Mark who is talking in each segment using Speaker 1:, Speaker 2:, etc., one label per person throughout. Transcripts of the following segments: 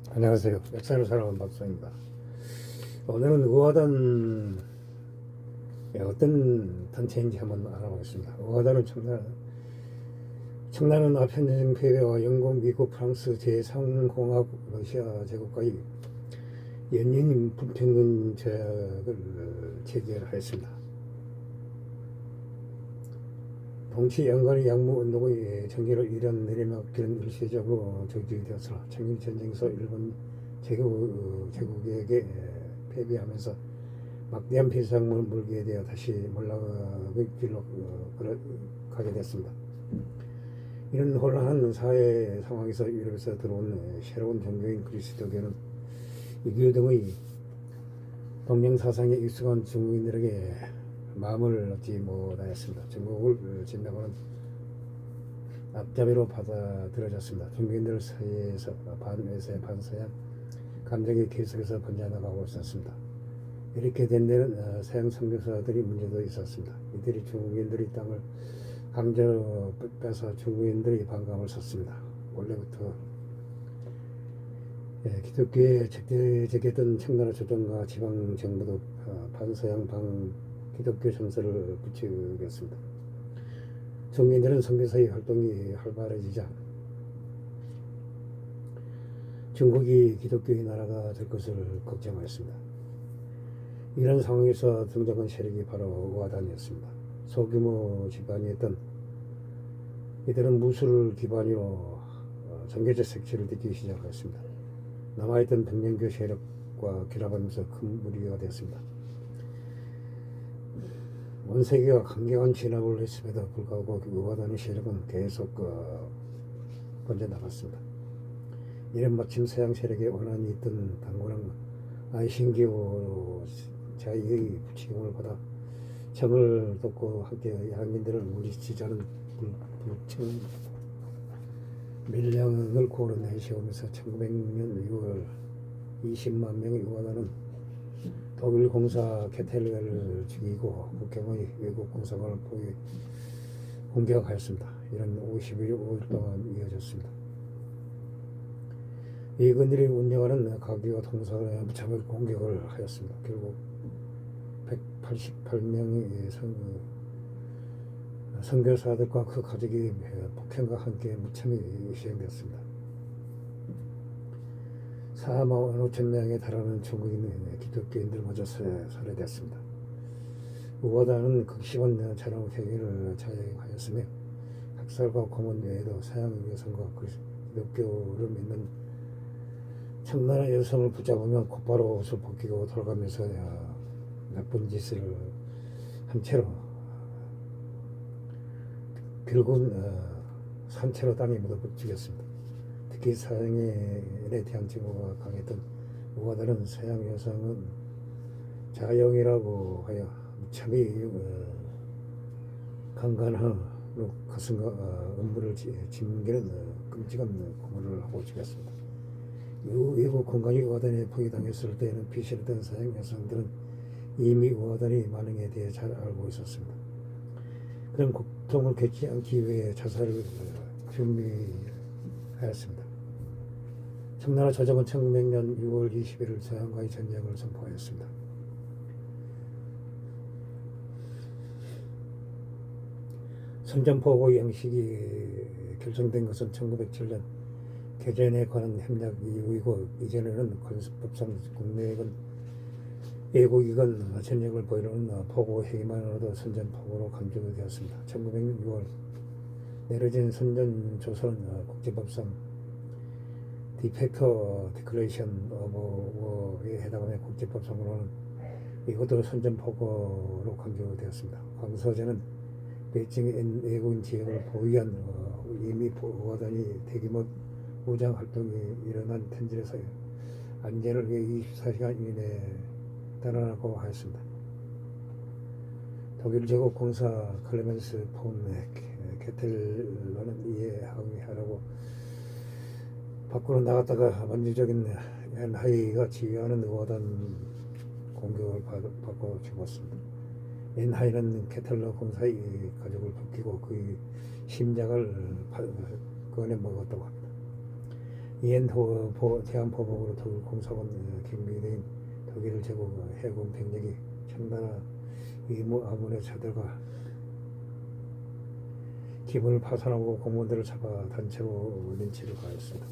Speaker 1: 안녕하세요. 역사를 살아온 박사입니다. 오늘은 의화단 어떤 단체인지 한번 알아보겠습니다. 의화단은 청나라 아편전 패배와 영국, 미국, 프랑스 제3공화국 러시아 제국과의 연인 불평등 조약을 체결하였습니다. 동치 양간의 양무운동의 전개를 이란 내리막길은 일시적으로 정지되었으나 청일전쟁에서 일본 제국에게 패배하면서 막대한 피상을 물게 되어 다시 몰락의 길로 걸어가게 됐습니다. 이런 혼란한 사회 상황에서 유럽에서 들어온 새로운 종교인 그리스도교는 유교 등의 동양사상에 익숙한 중국인들에게 마음을 얻지 못하였습니다. 중국을 진다고는 앞잡이로 받아들여졌습니다. 중국인들 사이에서 반외세 반서양 감정이 계속해서 번져나가고 있었습니다. 이렇게 된 데는 서양 선교사들이 문제도 있었습니다. 이들이 중국인들의 땅을 강제로 뺏어 중국인들의 반감을 샀습니다. 원래부터 기독교에 적대적이었던 청나라 조정과 지방정부도 반서양 기독교 정서를 부추겼습니다. 중국인들은 선교사의 활동이 활발해지자 중국이 기독교의 나라가 될 것을 걱정하였습니다. 이런 상황에서 등장한 세력이 바로 의화단이었습니다. 소규모 집단이었던 이들은 무술을 기반으로 종교적 색채를 띠기 시작하였습니다. 남아있던 백년교 세력과 결합하면서 큰 무리가 되었습니다. 원세계가 강경한 진압을 했음에도 불구하고 의화단의 세력은 계속 번져나갔습니다. 이런 마침 서양 세력의 원한이 있던 당군은 아이신기호 자의의 부추김을 받아 정을 돕고 함께 양인들을 물리치자는 불청 밀량을 고로 내세우면서 1900년 6월 20만 명의 의화단은 독일 공사 케텔레를 죽이고 국경의 외국 공사관을 공격하였습니다. 이런 5일 동안 이어졌습니다. 미군들이 운영하는 가기와 통사에 무차별 공격을 하였습니다. 결국 188명의 선교사들과 그 가족이 폭행과 함께 무참히 시행되었습니다. 4만 5천 명에 달하는 중국인 기독교인들마저 살해되었습니다. 의화단은 극심한 잔혹 행위를 자행하였으며 학살과 고문 외에도 서양 여성과 기독교를 믿는 청나라 여성을 붙잡으면 곧바로 옷을 벗기고 돌아가면서 나쁜 짓을 한 채로 결국은 산채로 땅에 묻어죽였습니다. 특히 서양인에 대한 증오가 강했던 의화단은 서양 여성은 자영이라고 하여 무참히 강간하고 가슴과 음부를 짓는 끔찍한 고문을 하고 죽였습니다. 외국 공간이 의화단에 포위당했을 때에는 피신했던 서양 여성들은 이미 의화단의 반응에 대해 잘 알고 있었습니다. 그런 고통을 겪지 않기 위해 자살을 준비하였습니다. 청나라 조정은 1900년 6월 21일 서양과의 전쟁을 선포하였습니다. 선전포고 양식이 결정된 것은 1907년 개전에 관한 협약 이후이고, 이전에는 관습법상 국내건 외국이건 전쟁을 보이는 포고 회의만으로도 선전포고로 간주되었습니다. 1900년 6월 내려진 선전조서는 국제법상 디펙터 디클레이션 오브 워에 해당하는 국제법상으로는 이것도 선전포고로 간주되었습니다. 광서제는 베이징 외국인 지역을 보위한 이미 의화단이 대규모 무장 활동이 일어난 텐질에서 안전을 위해 24시간 이내에 달아나고 하였습니다. 독일 제국 공사 클레멘스 폰 케텔러는 이에 항의하라고 밖으로 나갔다가 만주적인 엔하이가 지휘하는 의화단 공격을 받고 죽었습니다. 엔하이는 케텔러 공사의 가족을 벗기고 그의 심장을 꺼내 먹었다고 합니다. 대한포복으로 독일 공사권 경비대인 독일 제국 해군 병력이 청나라 위무 아문의 자들과 기문을 파손하고 공무원들을 잡아 단체로 린치를 가했습니다.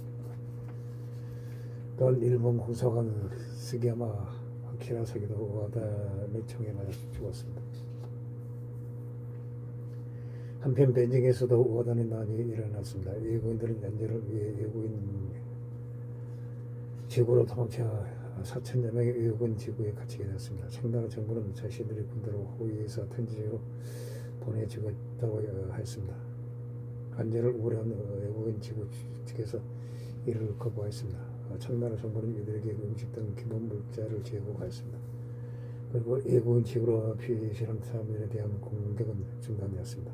Speaker 1: 또한 일본 공사관 스기야마 아키라사기도 우와단의 총에 맞아 죽었습니다. 한편 벤징에서도 우와단의 난이 일어났습니다. 외국인들은 연재를 위해 외국인 지구로 도망쳐 4천여 명의 외국인 지구에 갇히게 되었습니다. 청나라 정부는 자신들의 군대로 호위해서 텐지로 보내주겠다고 했습니다. 간제를 우려한 외국인 지구 측에서 이를 거부했습니다. 청나라 정부는 이들에게 음식 등 기본 물자를 제공하였습니다. 그리고 외국인 지구로 피신한 사람들에 대한 공격은 중단되었습니다.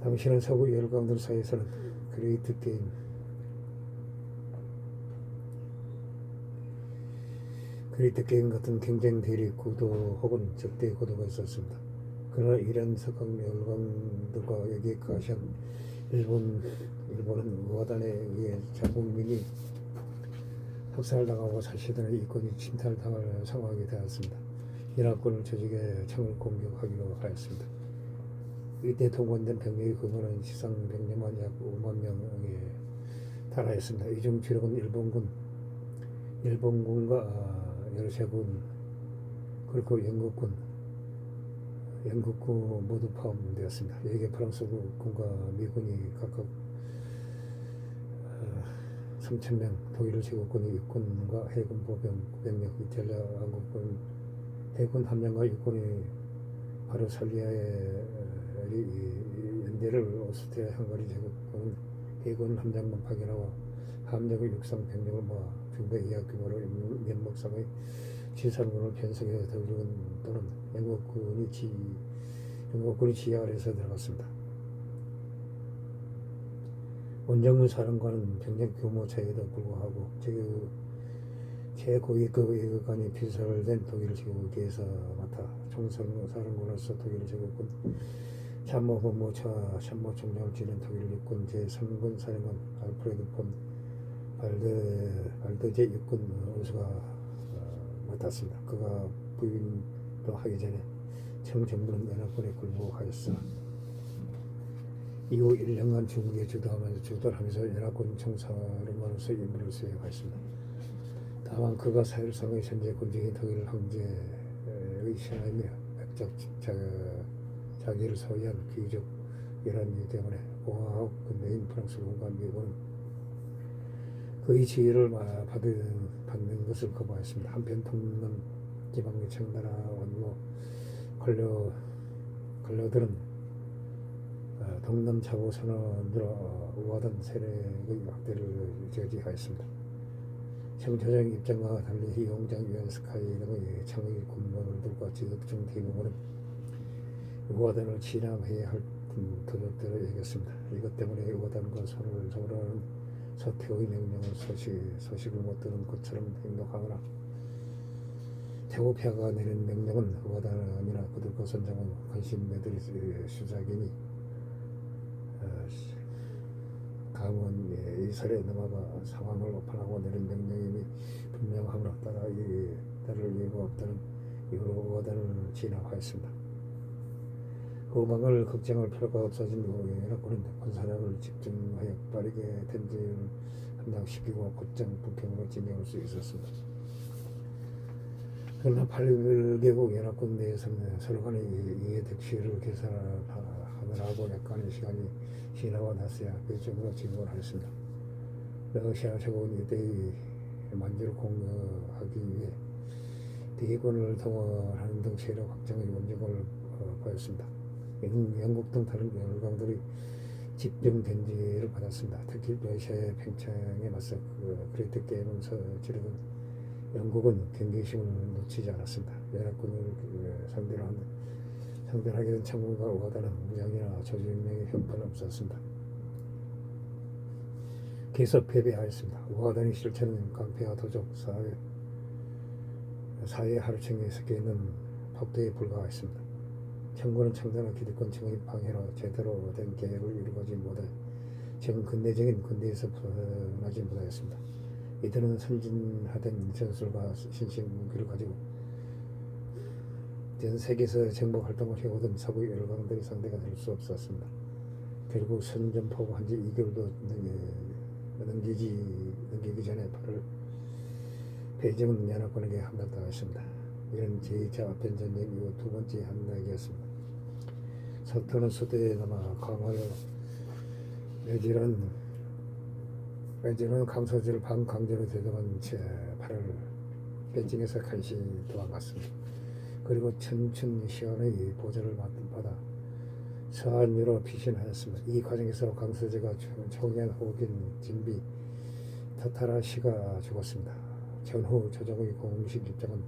Speaker 1: 당시는 서구 열강들 사이에서는 그레이트 게임 같은 경쟁 대리 구도 혹은 적대 구도가 있었습니다. 그러나 이런 서강 열강들과 여기에 가시한 일본은 우와단에 의해 자국민이 학살당하고 자신들의 이권이 침탈당할 상황이 되었습니다. 연합군을 조직해 청을 공격하기로 하였습니다. 이때 동원된 병력의 규모는 시상 병력만 약 5만 명에 달하였습니다. 이 중 주력은 일본군과 열세군 그리고 영국군 모두 포함되었습니다. 여기에 프랑스군과 미군이 각각 3,000명, 독일 제국군이 육군과 해군 보병 900명, 이탈리아 왕국군 해군 1명과 육군이 바로 살리아의 연대를 오스트리아 헝가리 제국군은 해군 함장만 파견하고 함정의 육상 병력을 모아 중대 이하 규모로 면목상의 지상군을 편성해 독일군 또는 영국군이 지휘 아래에서 들어갔습니다. 원정군 사령관은 병력 규모 차이에도 불구하고 최고위급 외교관이 비설된 독일 제국에서 맡아 총사령관으로서 독일 제국군 참모본부차 참모총장을 지낸 독일 육군 제3군 사령관 알프레드 폰 발드제 육군 원수가 맡았습니다. 그가 부임도 하기 전에 청정부는 연합군에 굴복하였으나 이후 1년간 중국에 주도하면서 연합군 총사령관으로서 임무를 수행하였습니다. 다만 그가 사실상의 현재 군직인 독일 황제의 신하이며 백작 자기를 소유한 귀족이라는 이유 때문에 공화국 근대인 프랑스군과 미국은 그의 지위를 받는 것을 거부하였습니다. 한편 동남 지방의 청나라 원로 관료들은 동남 자보 선언으로 우하단 세력의 확대를 저지하였습니다. 청조정 입장과 달리 희용장 유엔스카이 등의 청의 군벌들과 지역중 대부분은 우하단을 진압해야 할 도적들을 여겼습니다. 이것 때문에 우하단과 손을 잡으라는 서태의 명령을 소식을 못 들은 것처럼 행동하거나 태고폐하가 내린 명령은 우하단이나 그들과 선장은 관심매들이 수작이니 감은 이설에 넘어가 상황을 오판하고 내린 명령임이 분명함으로 따를 이유가 없다는 이유로 우하단을 진압하였습니다. 후방을 걱정할 필요가 없어진 연합군은 군사력을 집중하여 빠르게 텐지를 함락시키고 곧장 북경으로 진영할 수 있었습니다. 그러나 8개국 연합군 내에서는 서로 간의 이해 득실을 계산하느라고 약간의 시간이 지나고 나서야 결정으로 진행을 하였습니다. 러시아 제국은 이때의 만주를 공격하기 위해 대기권을 동원하는 등 세력 확장의 원칙을 보였습니다. 영국 등 다른 열강들의 집중 견제를 받았습니다. 특히 러시아의 팽창에 맞서 그레이트 게임을 치르던 영국은 경계심을 놓치지 않았습니다. 연합군을 상대로 하게 된 청군과 우하단은 무장이나 조직력의 형편은 없었습니다. 계속 패배하였습니다. 우하단의 실체는 깡패와 도적 사회 하루층에 섞여 있는 폭도에 불과했습니다. 청군은 청나라 기득권층의 방해로 제대로 된 계획을 이루어지 못해 근대적인 군대에서 벗어나지 못하였습니다. 이들은 선진화된 전술과 신식 무기를 가지고 전 세계에서 정복 활동을 해오던 서구 열강들이 상대가 될 수 없었습니다. 결국 선전포고 한지 2개월도 넘기기 전에 8월 배정은 연합군에게 함락당했습니다. 이런 제2차 아편전쟁 이후 두 번째 함락이었습니다. 서토는 수도에 남아 강화로 외지로는 강서지를 반강제로 대동한 채 8월 베징에서 간신히 도망갔습니다. 그리고 천춘시원의 보조를 받아 서한유로 피신하였습니다. 이 과정에서 강서지가 총연 호긴 진비 타타라시가 죽었습니다. 전후 조정의 공식 입장은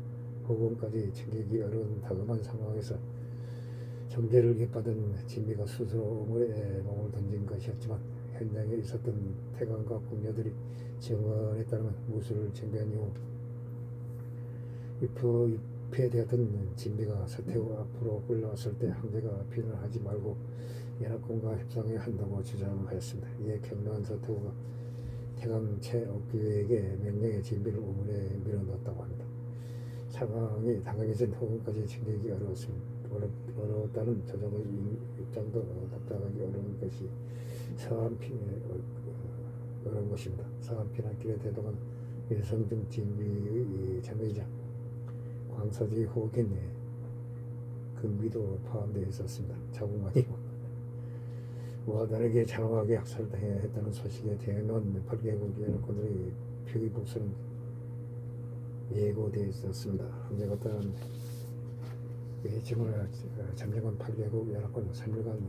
Speaker 1: 후군까지 챙기기 어려운 다급한 상황에서 정제를 입받은 진비가 스스로 우물에 몸을 던진 것이었지만 현장에 있었던 태관과 궁녀들이 증언에 따르면 무술을 쟁배한 이후 유폐되었던 진비가 서태후 앞으로 끌려왔을 때 황제가 비난을 하지 말고 연합군과 협상해야 한다고 주장하였습니다. 이에 격려한 서태후가 태강 최옥규에게 명령해 진비를 우물에 밀어넣었다고 합니다. 상황이 당황해진 후군까지 챙기기 어려웠다는 조정의 입장도 답답하기 어려운 것이 어려운 것입니다. 서한피난길에 대동한 일성중 진비의 자매이자 광서지 호긴 금비도 포함되어 있었습니다. 자국만이 우하단에게 장황하게 학살당해야 했다는 소식에 대응한 8개국 연합군들의 표기복수는 예고되어 있었습니다. 황제가 따른 베이징을 점령한 8개국 연합군은 3일간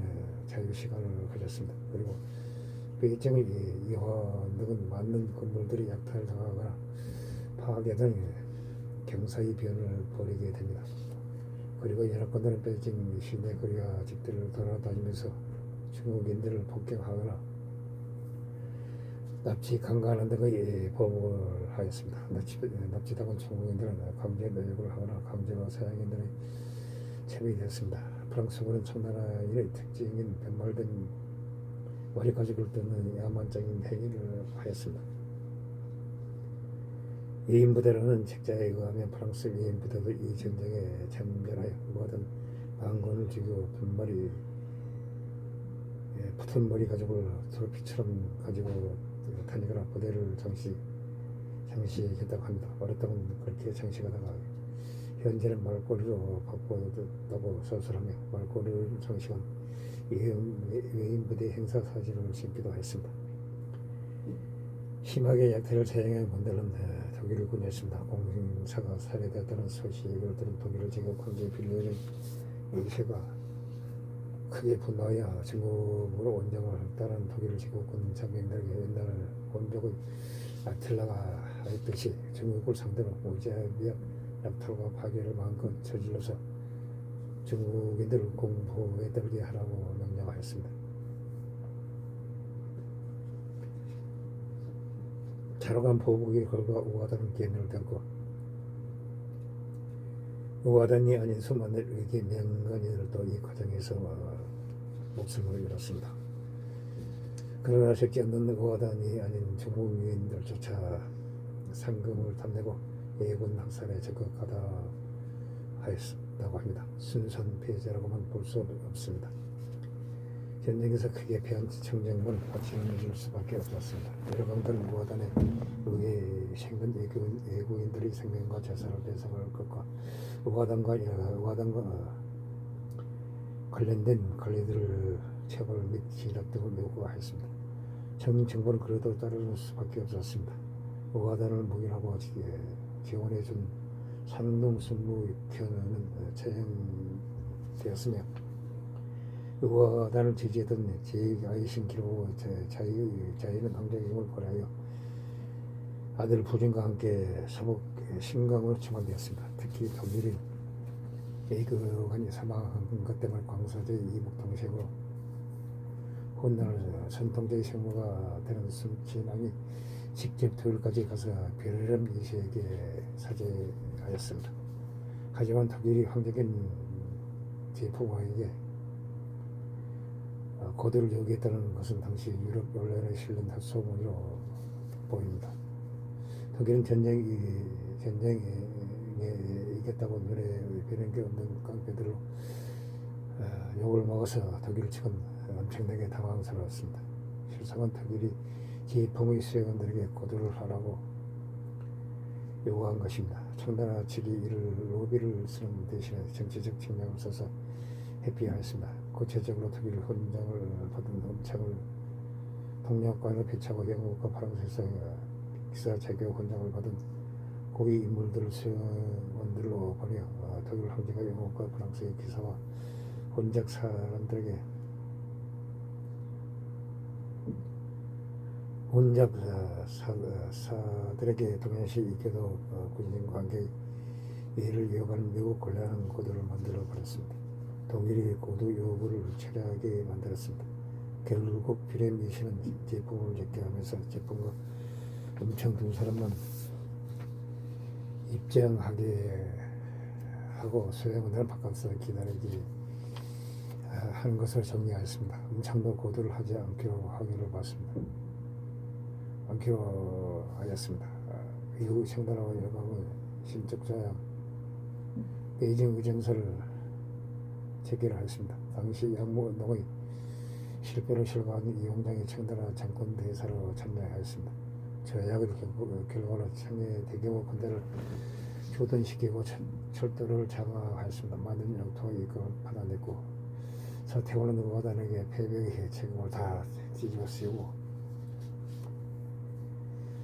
Speaker 1: 자유시간을 가졌습니다. 그리고 베이징의 이화 등은 많은 건물들이 약탈당하거나 파괴된 경사의 변을 벌이게 됩니다. 그리고 연합군들은 베이징 시내 거리와 집들을 돌아다니면서 중국인들을 폭격하거나 납치, 강간하는 등의 보복을 하였습니다. 납치당한 중국인들은 강제 노역을 하거나 강제로 서양인들의 체류되었습니다. 프랑스군은 청나라인의 특징인 변말된 머리가죽을 뜯는 야만적인 행위를 하였습니다. 예인부대라는 책자에 의하면 프랑스 예인부대도 이 전쟁에 참전하여 모든 망군을 죽이고 붙은 머리 가죽을 트로피처럼 가지고 다니거나 부대를 장식했다고 합니다. 오랫동안 그렇게 장식하다가 현재는 말꼬리로 바꿨다고 서술하며 말꼬리를 장식한 외인부대 행사 사진을 심기도 했습니다. 심하게 약탈을 사용한 군대는 독일군이었습니다. 공사가 살해되었다는 소식을 들은 독일을 제거 황제 빌리엄의 의세가 크게 분노하여 중국으로 원정을 따른 독일 제국군 장병들에게 옛날 원족의 아틀라가 하였듯이 중국을 상대로 무자비한 약탈과 파괴를 마음껏 저질러서 중국인들을 공포에 떨게 하라고 명령하였습니다. 자로간 보복의 결과 우하단은 개인을 덮고 우하단이 아닌 수많은 외계 명간인들도 이 과정에서 목숨을 잃었습니다. 그러나 적지 않는 우하단이 아닌 중국 유인들조차 상금을 탐내고 예군 학살에 적극하다 하였다고 합니다. 순수한 피해자라고만 볼 수 없습니다. 전쟁에서 크게 패한 청정군 박씨는 해줄 수밖에 없었습니다. 열강들은 우하단에 의해 생긴 예고인들의 생명과 재산을 배상할 것과 우하단과 관련된 관리들을 처벌 및 진압 등을 요구하였습니다. 정부는 그래도 따를 수밖에 없었습니다. 우하단을 묵인하고 지원해준 상동순무편은 처형되었으며 우하단을 지지했던 제2아이신 기로 자유는 황제임을 고려하여 아들 부진과 함께 서북 신강으로 추방되었습니다. 특히 독일인 에이그간이 사망한 것 때문에 광서제의 이북 동색으로 훗날 전통제의 생모가 되는 순친왕이 직접 독일까지 가서 베를렘 2세에게 사죄하였습니다. 하지만 독일이 황제인 제프왕에게 고도를 요구했다는 것은 당시 유럽 언론에 실린 소문으로 보입니다. 독일은 전쟁에 이겼다고 눈에 뵈는 게 없는 깡패들로 욕을 먹어서 독일을 측은 엄청나게 당황스러웠습니다. 실상은 독일이 지휘봉의 수행원들에게 고도를 하라고 요구한 것입니다. 청나라 측이 이를 로비를 쓰는 대신에 정치적 측면을 써서 회피하였습니다. 구체적으로 독일 훈장을 받은 음창을 동력관을 배치하고 영국과 프랑스에서 기사 자격 훈장을 받은 고위 인물들을 수행원들로 보내 독일 황제가 영국과 프랑스의 기사와 혼작 사람들에게 사들에게 동행시 익혀도 군인 관계 이해를 이어가는 매우 곤란한 고도를 만들어 버렸습니다. 독일이 고도 요구를 철회하게 만들었습니다. 결국 피레미시는 제품을 적게 하면서 제품과 엄청 두 사람만 입장하게 하고 수행원들은 바깥에서 기다리기 하는 것을 정리하였습니다. 음창도 고도를 하지 않기로 하기로 하였습니다. 이후 청나라와 일각은 신적자양 베이징 의정서를 체결하였습니다. 당시 양무운동의 실패를 실감한 이홍장이 청나라 정권 대사로 참여하였습니다. 저약의 결과로 청해 대규모 군대를 조던시키고 철도를 장악하였습니다. 많은 영토가 이끌어 받아냈고 서태원은 의화단에게 패배의 책임을 다 뒤집어 씌우고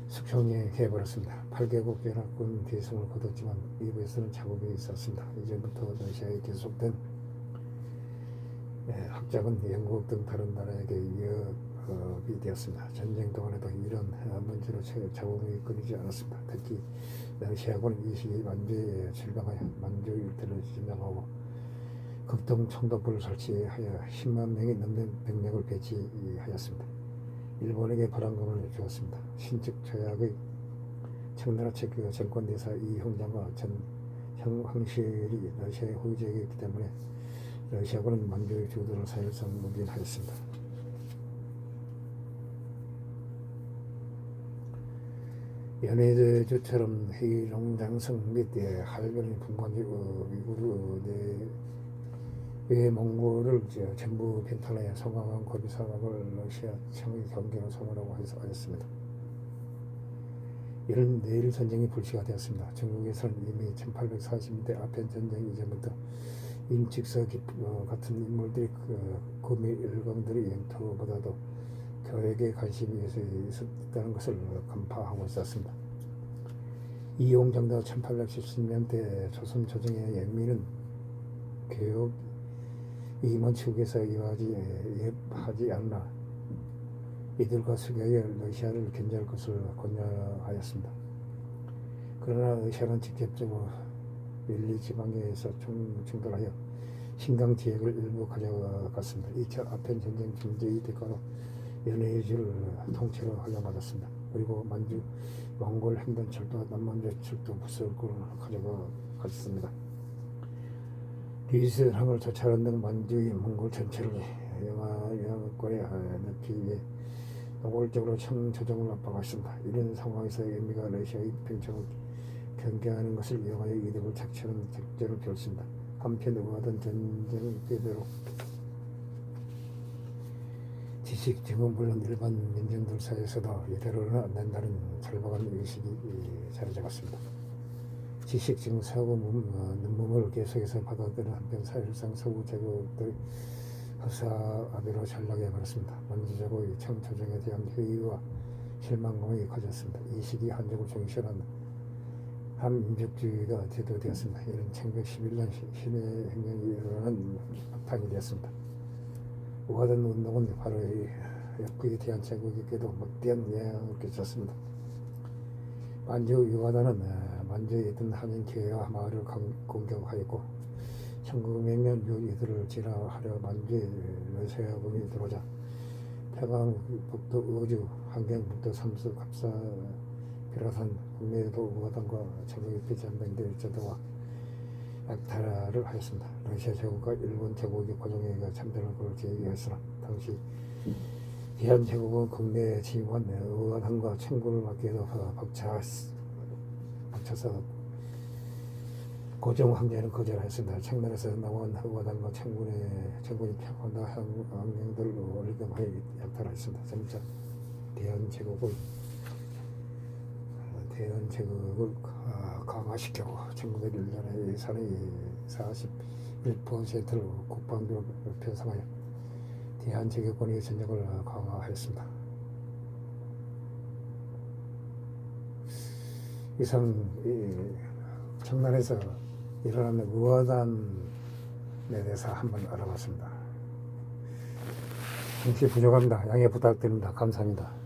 Speaker 1: 숙청해버렸습니다. 8개국 연합군 대승을 거뒀지만 이부에서는 작업이 있었습니다. 이전부터 러시아에 계속된 학작은 영국 등 다른 나라에게 위협이 되었습니다. 전쟁 동안에도 이런 문제로 작업이 끊이지 않았습니다. 특히 러시아군은 이 시기 만주에 출병하여 만주 일대를 점령하고 극동 총독부를 설치하여 10만 명이 넘는 병력을 배치하였습니다. 일본에게 보람금을 주었습니다. 신측 조약의 청나라 측 정권대사 이형장과 전황실이 러시아의 호위적이었기 때문에 러시아군은 만주의 주도를 사실상 묵인하였습니다. 연해주처럼 회농장성 및 할변의 분광 위구르 몽골을 전부 편탈하여 성황한 고비 사막을 러시아 청의 경계로 삼으라고 하였습니다. 이런 내일 전쟁이 불씨가 되었습니다. 중국에서는 이미 1840년대 아편 전쟁 이전부터 임칙서 같은 인물들이 구미 일광들의 영토보다도 교역에 관심이 있었다는 것을 간파하고 있었습니다. 이용장도 1870년대 조선 조정의 영미는 교역 임원 측에서 이해하지 않나 이들과 수교하여 러시아를 견제할 것을 권유하였습니다. 그러나 러시아는 직접적으로 밀리 지방에서 충돌하여 신강 지역을 일부 가져갔습니다. 2차 아편 전쟁 중재의 대가로 연해주를 통째로 활용받았습니다. 그리고 만주 몽골 횡단철도와 남만주 철도 부설구를 가져갔습니다. 리스항을 조차하는 등 만주의 몽골 전체를 영하권에 넣기 위해 노골적으로 청조정을 압박했습니다. 이런 상황에서 영미가 러시아의 평정을 경계하는 것을 이용하여 이득을 착취하는 작전을 펼칩니다. 한편 의하던 전쟁 궤대로 지식층은 물론 일반 민중들 사이에서도 이대로는 안 된다는 절박한 의식이 자리 잡았습니다. 지식층 사고 문물을 계속해서 받아들이는 한편 사실상 서구 제국들의 허사아비로 전락해버렸습니다. 만주제국의 청조정에 대한 회의와 실망감이 커졌습니다. 이 시기 한족을 중시하는 한민족주의가 제도되었습니다. 이는 1911년 신해 혁명이 일어나는 바탕이 되었습니다. 우하단 운동은 바로 역부에 대한 제국에게도 못대한 영향을 끼쳤습니다. 만주 우하단은 만주에 있던 한인 교회와 마을을 공격하였고 1900년 이들을 진화하려 만주에 러시아군이 들어오자 태광북도 의주, 환경북도 삼수, 갑사, 비라산, 국내에도 우하단과 제국의 피전병들 전도와 약탈을 하였습니다. 러시아 제국과 일본 제국이 고종에게 참전을 걸 계획했으나 당시 대한 제국은 국내에 침입한 의원함과 청군을 막기 위해서 벅차서 고종 황제는 거절하였습니다. 청나라에서 나온 의원함과 청군이 평온한 항명들을 올리금하여 약탈하였습니다. 점차 대한 제국을 강화시키고 1901년에 예산의 41%를 국방비로 편성하여 대한제국군의 전력을 강화하였습니다. 이상 청나라에서 일어나는 의화단에 대해서 한번 알아봤습니다. 정치 부족합니다. 양해 부탁드립니다. 감사합니다.